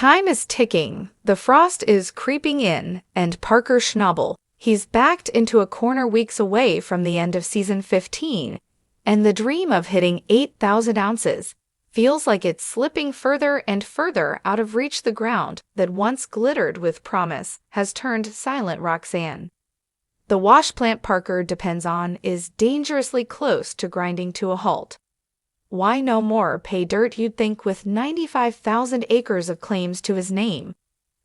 Time is ticking, the frost is creeping in, and Parker Schnabel, he's backed into a corner weeks away from the end of season 15, and the dream of hitting 8,000 ounces feels like it's slipping further and further out of reach. The ground that once glittered with promise has turned silent. Roxanne, the wash plant Parker depends on, is dangerously close to grinding to a halt. Why no more pay dirt? You'd think with 95,000 acres of claims to his name,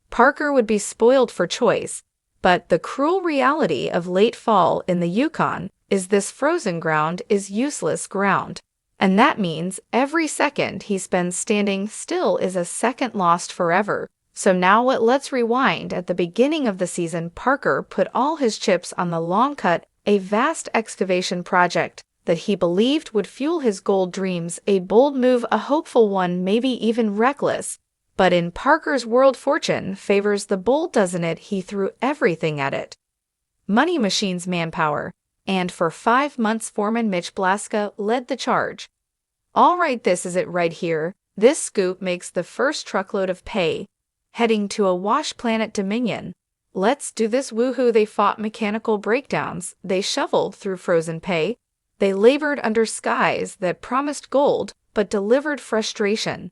Parker would be spoiled for choice, but the cruel reality of late fall in the Yukon is this frozen ground is useless ground, and that means every second he spends standing still is a second lost forever. So now let's rewind. At the beginning of the season, Parker put all his chips on the long cut, a vast excavation project that he believed would fuel his gold dreams, a bold move, a hopeful one, maybe even reckless. But in Parker's world, fortune favors the bold, doesn't it? He threw everything at it. Money, machines, manpower. And for 5 months, foreman Mitch Blaska led the charge. All right, this is it right here. This scoop makes the first truckload of pay heading to a wash plant at Dominion. Let's do this, woohoo. They fought mechanical breakdowns. They shoveled through frozen pay. They labored under skies that promised gold but delivered frustration.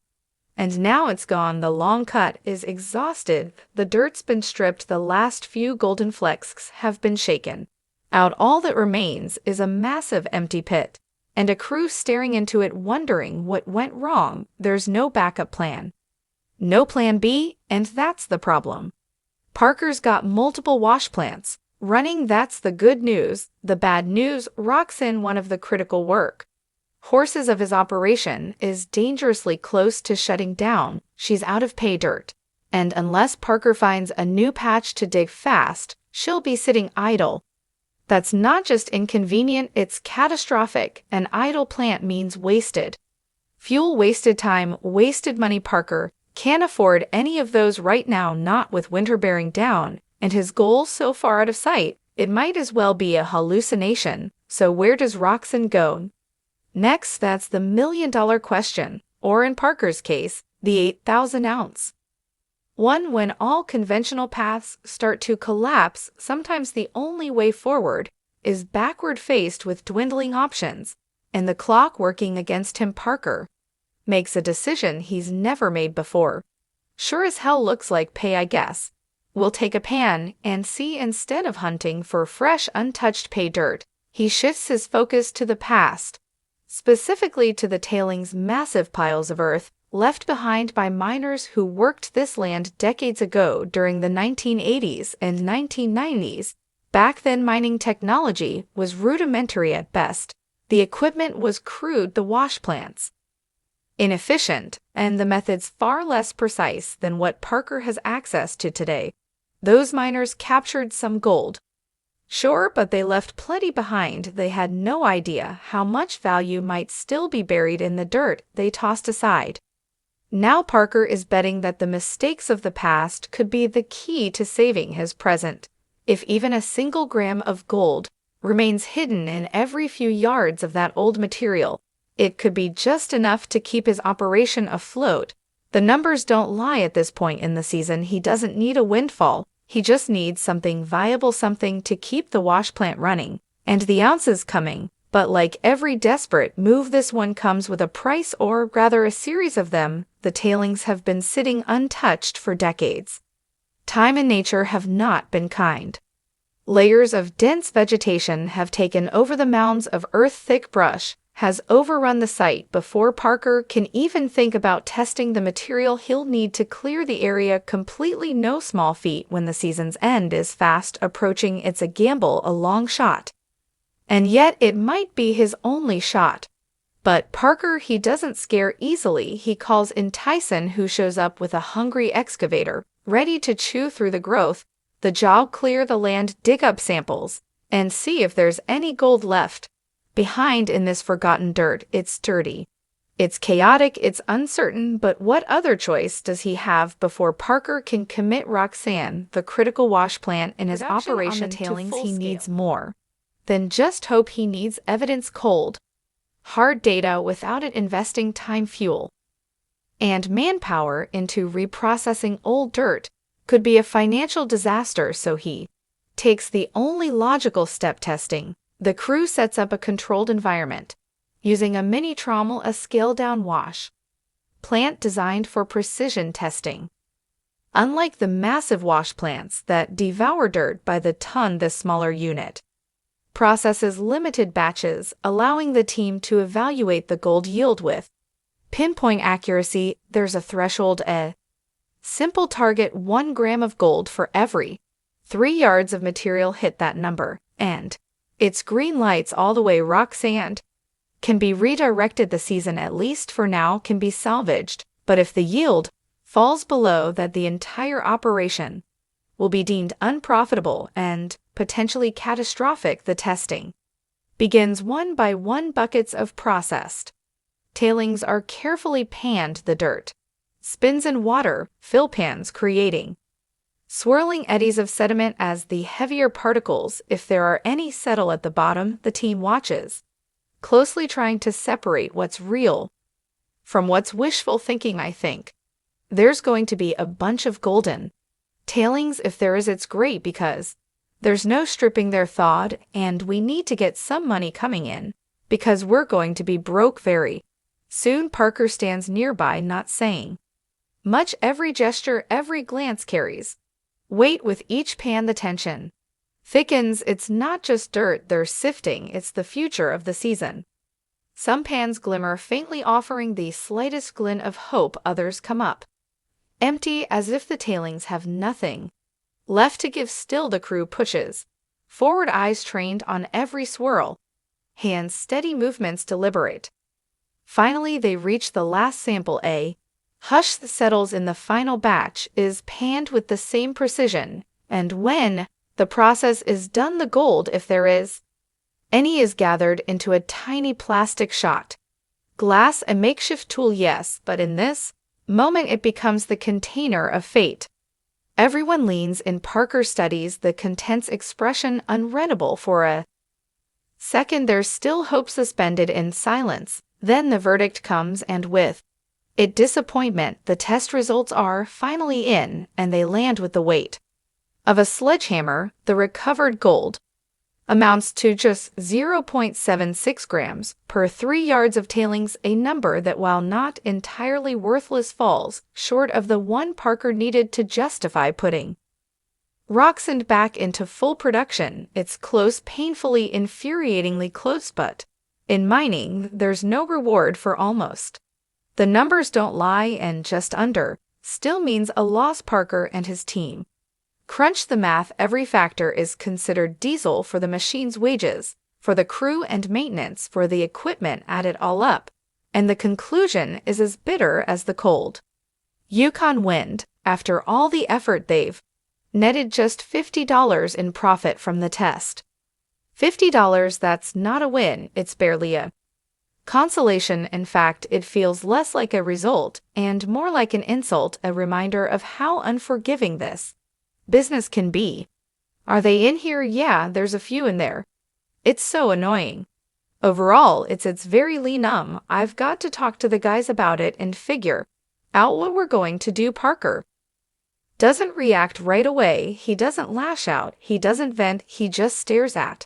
And now it's gone. The long cut is exhausted. The dirt's been stripped. The last few golden flecks have been shaken out. All that remains is a massive empty pit, and a crew staring into it wondering what went wrong. There's no backup plan. No plan B, and that's the problem. Parker's got multiple wash plants running. That's the good news. The bad news, Roxanne, one of the critical work horses of his operation, is dangerously close to shutting down. She's out of pay dirt, and unless Parker finds a new patch to dig fast, she'll be sitting idle. That's not just inconvenient, it's catastrophic. An idle plant means wasted fuel, wasted time, wasted money. Parker can't afford any of those right now, not with winter bearing down and his goals so far out of sight. It might as well be a hallucination. So where does Roxanne go next? That's the million-dollar question, or in Parker's case, the 8,000 ounce one. When all conventional paths start to collapse, sometimes the only way forward is backward. Faced with dwindling options and the clock working against him, Parker makes a decision he's never made before. Sure as hell looks like pay, I guess. We'll take a pan and see. Instead of hunting for fresh, untouched pay dirt, he shifts his focus to the past, specifically to the tailings, massive piles of earth left behind by miners who worked this land decades ago during the 1980s and 1990s. Back then, mining technology was rudimentary at best. The equipment was crude, the wash plants inefficient, and the methods far less precise than what Parker has access to today. Those miners captured some gold, sure, but they left plenty behind. They had no idea how much value might still be buried in the dirt they tossed aside. Now Parker is betting that the mistakes of the past could be the key to saving his present. If even a single gram of gold remains hidden in every few yards of that old material, it could be just enough to keep his operation afloat. The numbers don't lie at this point in the season. He doesn't need a windfall. He just needs something viable, something to keep the wash plant running, and the ounces coming. But like every desperate move, this one comes with a price, or rather a series of them. The tailings have been sitting untouched for decades. Time and nature have not been kind. Layers of dense vegetation have taken over the mounds of earth. Thick brush has overrun the site. Before Parker can even think about testing the material, he'll need to clear the area completely. No small feat when the season's end is fast approaching. It's a gamble, a long shot, and yet it might be his only shot. But Parker, he doesn't scare easily. He calls in Tyson, who shows up with a hungry excavator, ready to chew through the growth. The job: clear the land, dig up samples, and see if there's any gold left behind in this forgotten dirt. It's dirty, it's chaotic, it's uncertain, but what other choice does he have before Parker can commit Roxanne, the critical wash plant in his operation? On the tailings, he needs more than just hope. He needs evidence, cold, hard data. Without it, investing time, fuel, and manpower into reprocessing old dirt could be a financial disaster, so he takes the only logical step: testing. The crew sets up a controlled environment, using a mini trommel, a scaled-down wash plant designed for precision testing. Unlike the massive wash plants that devour dirt by the ton, this smaller unit processes limited batches, allowing the team to evaluate the gold yield with pinpoint accuracy. There's a threshold, a simple target: 1 gram of gold for every 3 yards of material. Hit that number, and it's green lights all the way. Rock sand can be redirected. The season, at least for now, can be salvaged, but if the yield falls below that, the entire operation will be deemed unprofitable and potentially catastrophic. The testing begins. 1 by 1 buckets of processed tailings are carefully panned. The dirt spins in water fill pans, creating swirling eddies of sediment as the heavier particles, if there are any, settle at the bottom. The team watches closely, trying to separate what's real from what's wishful thinking. I think there's going to be a bunch of golden tailings. If there is, it's great, because there's no stripping. They're thawed, and we need to get some money coming in, because we're going to be broke very soon. Parker stands nearby, not saying much. Every gesture, every glance carries weight. With each pan, the tension thickens. It's not just dirt they're sifting, it's the future of the season. Some pans glimmer faintly, offering the slightest glint of hope. Others come up empty, as if the tailings have nothing left to give. Still, the crew pushes forward, eyes trained on every swirl, hands steady, movements deliberate. Finally, they reach the last sample. A hush that settles in. The final batch is panned with the same precision, and when the process is done, the gold, if there is any, is gathered into a tiny plastic shot glass, a makeshift tool, yes, but in this moment it becomes the container of fate. Everyone leans in. Parker studies the contents, expression unreadable. For a second, there's still hope, suspended in silence. Then the verdict comes, and with it, disappointment. The test results are finally in, and they land with the weight of a sledgehammer. The recovered gold amounts to just 0.76 grams per 3 yards of tailings, a number that, while not entirely worthless, falls short of the one Parker needed to justify putting Roxand back into full production. It's close, painfully, infuriatingly close, but in mining, there's no reward for almost. The numbers don't lie, and just under still means a loss. Parker and his team crunch the math. Every factor is considered: diesel for the machine's wages, for the crew and maintenance, for the equipment. Add it all up, and the conclusion is as bitter as the cold Yukon wind. After all the effort, they've netted just $50 in profit from the test. $50, that's not a win, it's barely a consolation. In fact, it feels less like a result and more like an insult, a reminder of how unforgiving this business can be. Are they in here? Yeah, there's a few in there. It's so annoying. Overall, it's very lean. I've got to talk to the guys about it and figure out what we're going to do. Parker doesn't react right away. He doesn't lash out. He doesn't vent. He just stares at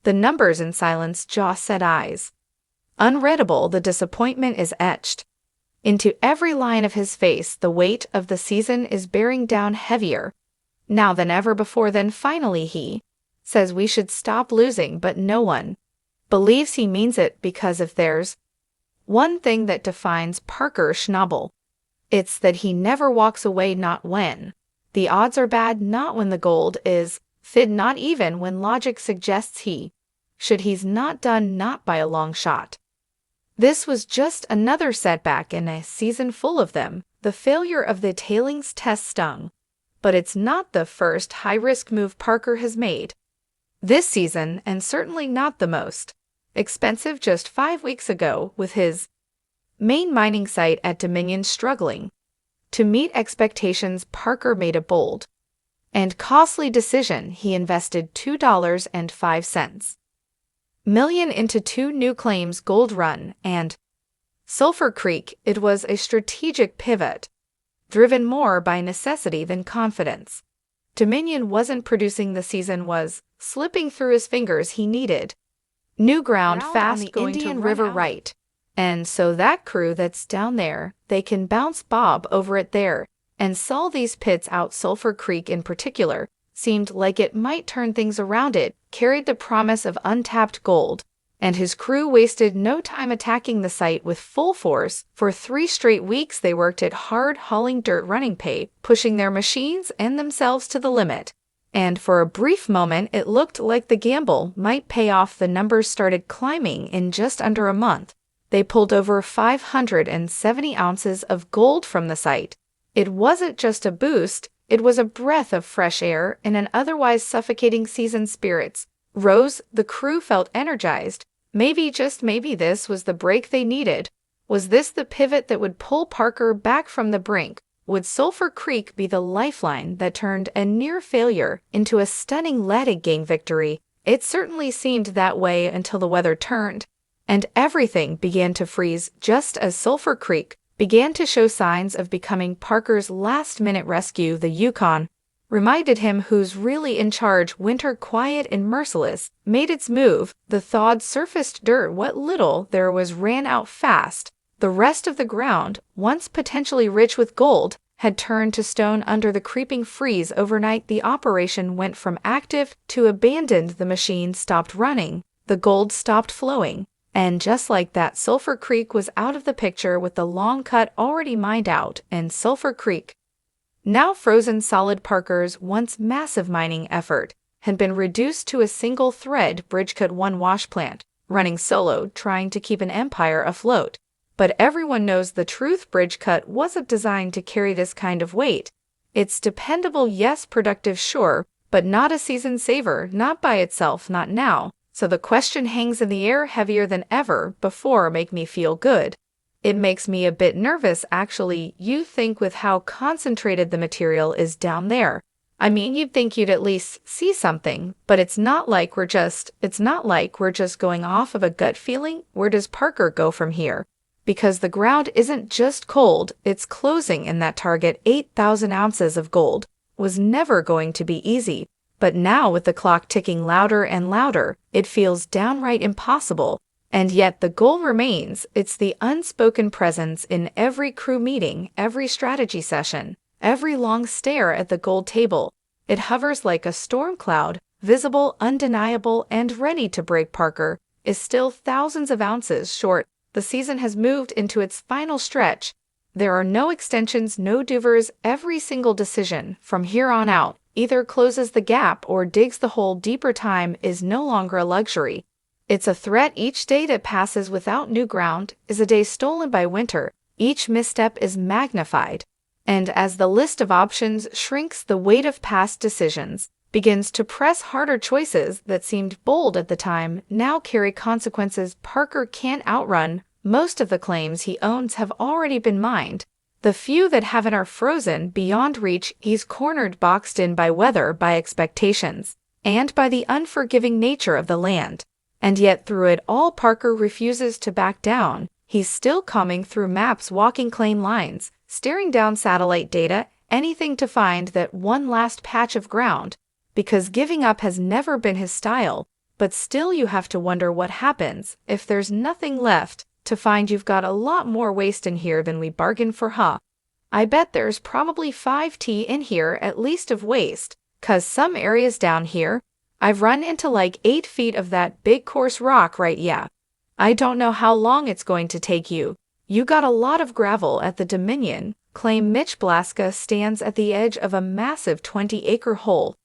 the numbers in silence, jaw-set eyes unreadable. The disappointment is etched into every line of his face. The weight of the season is bearing down heavier now than ever before. Then finally he says we should stop losing, but no one believes he means it, because if there's one thing that defines Parker Schnabel, it's that he never walks away, not when the odds are bad, not when the gold is thin, not even when logic suggests he should. He's not done, not by a long shot. This was just another setback in a season full of them. The failure of the tailings test stung, but it's not the first high-risk move Parker has made this season, and certainly not the most expensive. Just 5 weeks ago, with his main mining site at Dominion struggling to meet expectations, Parker made a bold and costly decision. He invested $2.05 million into 2 new claims, Gold Run and Sulphur Creek, it was a strategic pivot, driven more by necessity than confidence. Dominion wasn't producing the season was slipping through his fingers he needed. New ground fast on the Indian River right. And so that crew that's down there, they can bounce Bob over it there, and saw these pits out Sulphur Creek in particular, seemed like it might turn things around. It carried the promise of untapped gold, and his crew wasted no time attacking the site with full force. For 3 straight weeks they worked it hard, hauling dirt, running pay, pushing their machines and themselves to the limit. And for a brief moment it looked like the gamble might pay off. The numbers started climbing. In just under a month, they pulled over 570 ounces of gold from the site. It wasn't just a boost, it was a breath of fresh air in an otherwise suffocating season. Spirits rose, the crew felt energized. Maybe, just maybe, this was the break they needed. Was this the pivot that would pull Parker back from the brink? Would Sulphur Creek be the lifeline that turned a near failure into a stunning late-game victory? It certainly seemed that way until the weather turned, and everything began to freeze just as Sulphur Creek began to show signs of becoming Parker's last-minute rescue. The Yukon reminded him who's really in charge. Winter, quiet and merciless, made its move. The thawed surfaced dirt, what little there was, ran out fast. The rest of the ground, once potentially rich with gold, had turned to stone under the creeping freeze. Overnight, the operation went from active to abandoned. The machine stopped running, the gold stopped flowing, and just like that, Sulphur Creek was out of the picture, with the long cut already mined out, and Sulphur Creek, now frozen solid. Parker's once massive mining effort had been reduced to a single thread bridgecut, one wash plant, running solo, trying to keep an empire afloat. But everyone knows the truth: bridgecut wasn't designed to carry this kind of weight. It's dependable, yes, productive, sure, but not a season saver, not by itself, not now. So the question hangs in the air, heavier than ever before. Make me feel good. It makes me a bit nervous, actually. You think with how concentrated the material is down there. I mean, you'd think you'd at least see something, but it's not like we're just going off of a gut feeling. Where does Parker go from here? Because the ground isn't just cold, it's closing in. That target, 8,000 ounces of gold, was never going to be easy. But now, with the clock ticking louder and louder, it feels downright impossible. And yet the goal remains. It's the unspoken presence in every crew meeting, every strategy session, every long stare at the gold table. It hovers like a storm cloud, visible, undeniable, and ready to break. Parker is still thousands of ounces short. The season has moved into its final stretch. There are no extensions, no do-overs. Every single decision from here on out either closes the gap or digs the hole deeper. Time is no longer a luxury. It's a threat. Each day that passes without new ground is a day stolen by winter. Each misstep is magnified. And as the list of options shrinks, the weight of past decisions begins to press harder. Choices that seemed bold at the time now carry consequences Parker can't outrun. Most of the claims he owns have already been mined. The few that haven't are frozen beyond reach. He's cornered, boxed in by weather, by expectations, and by the unforgiving nature of the land. And yet through it all, Parker refuses to back down. He's still combing through maps, walking claim lines, staring down satellite data, anything to find that one last patch of ground. Because giving up has never been his style. But still, you have to wonder what happens if there's nothing left to find. You've got a lot more waste in here than we bargained for, huh? I bet there's probably 5T in here at least of waste, 'cause some areas down here, I've run into like 8 feet of that big coarse rock, right? Yeah. I don't know how long it's going to take you. You got a lot of gravel at the Dominion. Claim Mitch Blaska stands at the edge of a massive 20-acre hole.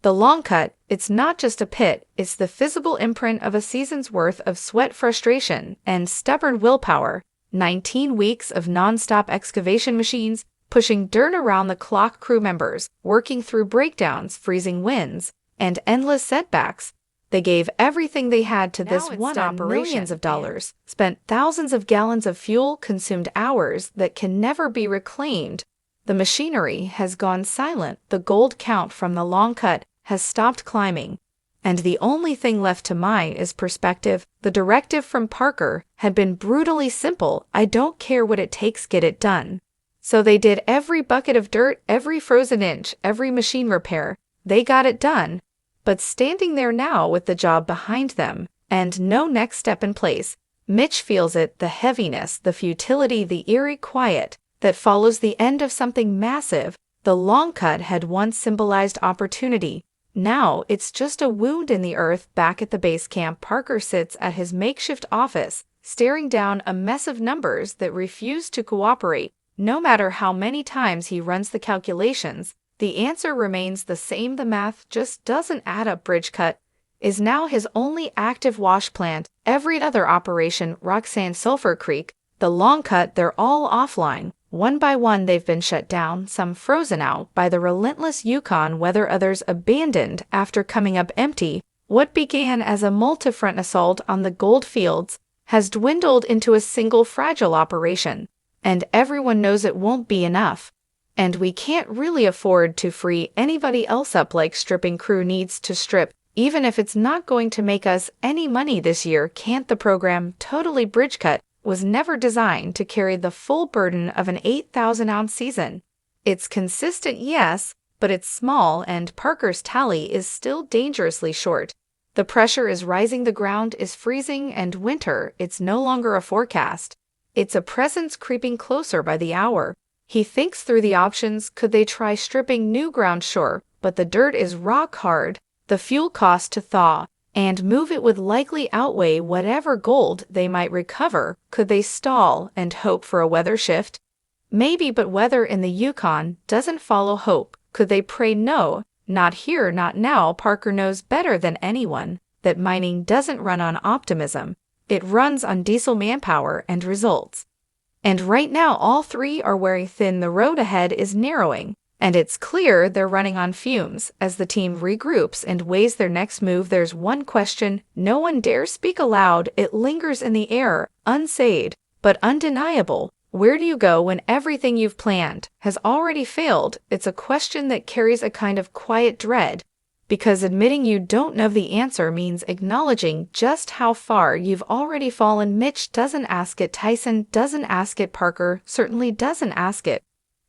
The long cut, it's not just a pit, it's the physical imprint of a season's worth of sweat, frustration, and stubborn willpower. 19 weeks of non-stop excavation, machines pushing dirt around the clock, crew members working through breakdowns, freezing winds, and endless setbacks. They gave everything they had to this one operation. Millions of dollars, spent thousands of gallons of fuel, consumed hours that can never be reclaimed. The machinery has gone silent. The gold count from the long cut has stopped climbing. And the only thing left to mine is perspective. The directive from Parker had been brutally simple: I don't care what it takes, get it done. So they did every bucket of dirt, every frozen inch, every machine repair. They got it done. But standing there now with the job behind them, and no next step in place, Mitch feels it, the heaviness, the futility, the eerie quiet that follows the end of something massive. The long cut had once symbolized opportunity. Now it's just a wound in the earth. Back at the base camp, Parker sits at his makeshift office, staring down a mess of numbers that refuse to cooperate. No matter how many times he runs the calculations, the answer remains the same. The math just doesn't add up. Bridge cut is now his only active wash plant. Every other operation, Roxanne, Sulphur Creek, the long cut, they're all offline. One by one they've been shut down, some frozen out by the relentless Yukon weather, others abandoned after coming up empty. What began as a multi-front assault on the gold fields has dwindled into a single fragile operation, and everyone knows it won't be enough. And we can't really afford to free anybody else up. Like stripping crew needs to strip, even if it's not going to make us any money this year. Can't the program totally bridge cut was never designed to carry the full burden of an 8,000-ounce season. It's consistent, yes, but it's small, and Parker's tally is still dangerously short. The pressure is rising, the ground is freezing, and winter, it's no longer a forecast. It's a presence creeping closer by the hour. He thinks through the options. Could they try stripping new ground? Sure, but the dirt is rock hard. The fuel cost to thaw and move it would likely outweigh whatever gold they might recover. Could they stall and hope for a weather shift? Maybe, but weather in the Yukon doesn't follow hope. Could they pray? No, not here, not now. Parker knows better than anyone that mining doesn't run on optimism. It runs on diesel, manpower, and results. And right now all three are wearing thin. The road ahead is narrowing, and it's clear they're running on fumes. As the team regroups and weighs their next move, there's one question no one dares speak aloud. It lingers in the air, unsaid, but undeniable. Where do you go when everything you've planned has already failed? It's a question that carries a kind of quiet dread, because admitting you don't know the answer means acknowledging just how far you've already fallen. Mitch doesn't ask it. Tyson doesn't ask it. Parker certainly doesn't ask it.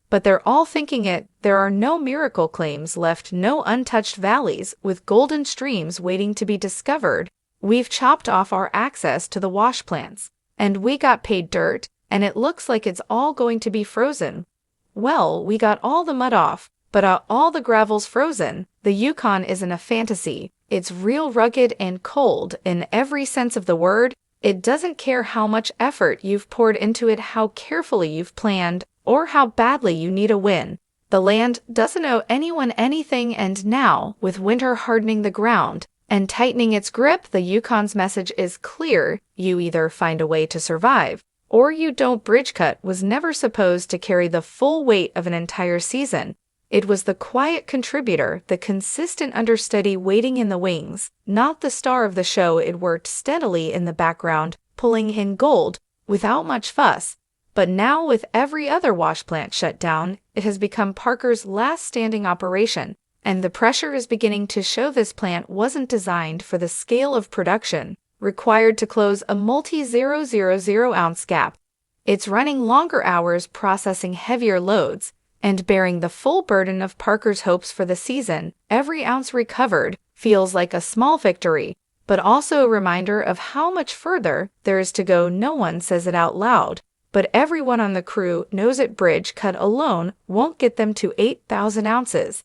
But they're all thinking it. There are no miracle claims left, no untouched valleys with golden streams waiting to be discovered. We've chopped off our access to the wash plants, and we got paid dirt, and it looks like it's all going to be frozen. Well, we got all the mud off, but all the gravel's frozen. The Yukon isn't a fantasy. It's real, rugged and cold in every sense of the word. It doesn't care how much effort you've poured into it, how carefully you've planned, or how badly you need a win. The land doesn't owe anyone anything, and now, with winter hardening the ground and tightening its grip, the Yukon's message is clear: you either find a way to survive, or you don't. Bridge cut was never supposed to carry the full weight of an entire season. It was the quiet contributor, the consistent understudy waiting in the wings, not the star of the show. It worked steadily in the background, pulling in gold without much fuss. But now, with every other wash plant shut down, it has become Parker's last standing operation, and the pressure is beginning to show. This plant wasn't designed for the scale of production required to close a multi-000-ounce gap. It's running longer hours, processing heavier loads, and bearing the full burden of Parker's hopes for the season. Every ounce recovered feels like a small victory, but also a reminder of how much further there is to go. No one says it out loud, but everyone on the crew knows it. Bridge cut alone won't get them to 8,000 ounces.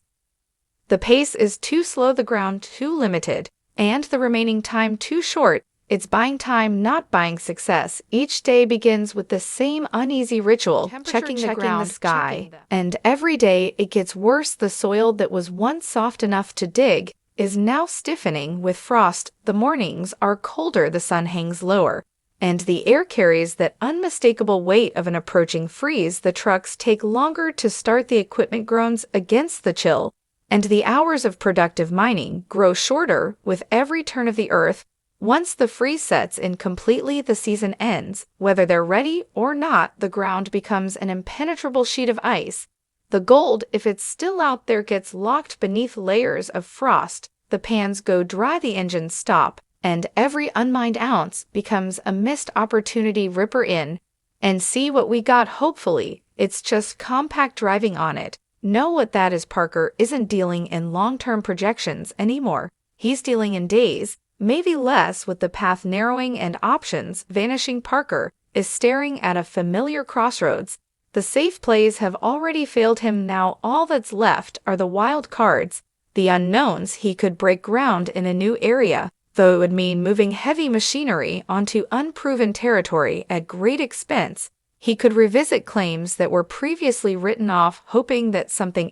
The pace is too slow, the ground too limited, and the remaining time too short. It's buying time, not buying success. Each day begins with the same uneasy ritual, checking the ground, the sky, and every day it gets worse. The soil that was once soft enough to dig is now stiffening with frost. The mornings are colder, the sun hangs lower, and the air carries that unmistakable weight of an approaching freeze. The trucks take longer to start, the equipment groans against the chill, and the hours of productive mining grow shorter with every turn of the earth. Once the freeze sets in completely, the season ends. Whether they're ready or not, the ground becomes an impenetrable sheet of ice. The gold, if it's still out there, gets locked beneath layers of frost. the pans go dry, the engines stop, and every unmined ounce becomes a missed opportunity. Ripper in and see what we got. Hopefully, it's just compact driving on it. Know what that is. Parker isn't dealing in long-term projections anymore. He's dealing in days, maybe less, with the path narrowing and options vanishing. Parker is staring at a familiar crossroads. The safe plays have already failed him. Now all that's left are the wild cards, the unknowns. He could break ground in a new area, though it would mean moving heavy machinery onto unproven territory at great expense. He could revisit claims that were previously written off, hoping that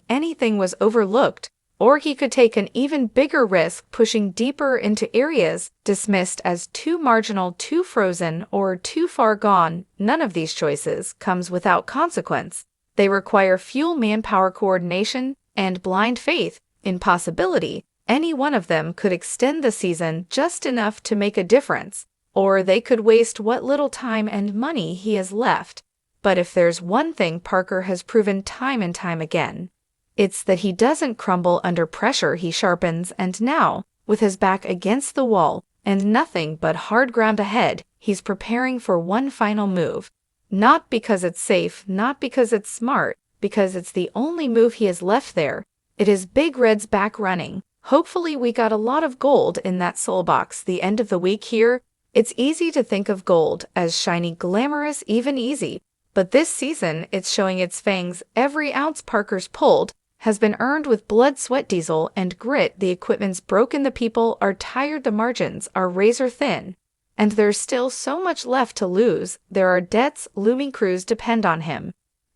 anything was overlooked, or he could take an even bigger risk, pushing deeper into areas dismissed as too marginal, too frozen, or too far gone. None of these choices comes without consequence. They require fuel, manpower, coordination, and blind faith in possibility. Any one of them could extend the season just enough to make a difference, or they could waste what little time and money he has left. But if there's one thing Parker has proven time and time again, it's that he doesn't crumble under pressure. He sharpens, and now, with his back against the wall and nothing but hard ground ahead, he's preparing for one final move. Not because it's safe, not because it's smart, because it's the only move he has left there. It is Big Red's back running. Hopefully we got a lot of gold in that soul box. The end of the week here. It's easy to think of gold as shiny, glamorous, even easy. But this season, it's showing its fangs. Every ounce Parker's pulled has been earned with blood, sweat, diesel, and grit. The equipment's broken, the people are tired, the margins are razor thin. And there's still so much left to lose. There are debts looming, crews depend on him.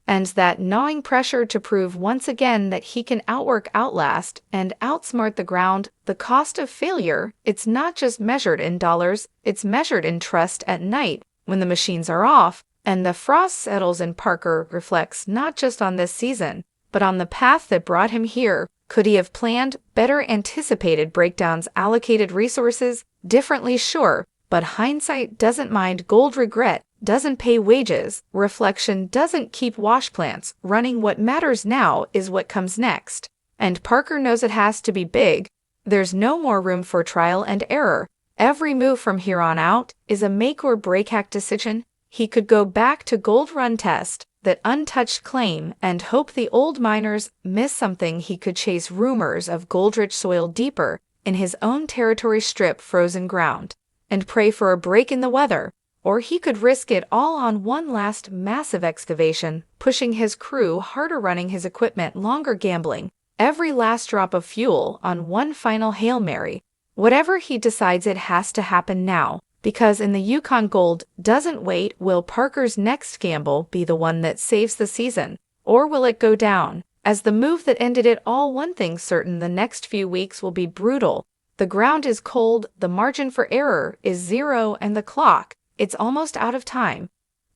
And that gnawing pressure to prove once again that he can outwork, outlast, and outsmart the ground. The cost of failure, it's not just measured in dollars, it's measured in trust. At night, when the machines are off, and the frost settles in, Parker reflects not just on this season, but on the path that brought him here. Could he have planned better, anticipated breakdowns, allocated resources differently? Sure, but hindsight doesn't mind gold. Regret doesn't pay wages. Reflection doesn't keep wash plants running. What matters now is what comes next. And Parker knows it has to be big. There's no more room for trial and error. Every move from here on out is a make or break hack decision. He could go back to Gold Run Test, that untouched claim, and hope the old miners miss something. He could chase rumors of gold-rich soil deeper in his own territory, strip frozen ground, and pray for a break in the weather. Or he could risk it all on one last massive excavation, pushing his crew harder, running his equipment longer, gambling every last drop of fuel on one final Hail Mary. Whatever he decides, it has to happen now. Because in the Yukon, gold doesn't wait. Will Parker's next gamble be the one that saves the season? Or will it go down as the move that ended it all? One thing's certain, the next few weeks will be brutal. The ground is cold, the margin for error is zero, and the clock, it's almost out of time.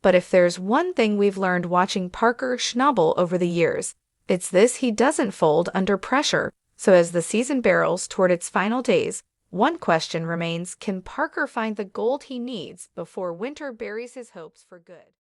But if there's one thing we've learned watching Parker Schnabel over the years, it's this: he doesn't fold under pressure. So as the season barrels toward its final days, one question remains: can Parker find the gold he needs before winter buries his hopes for good?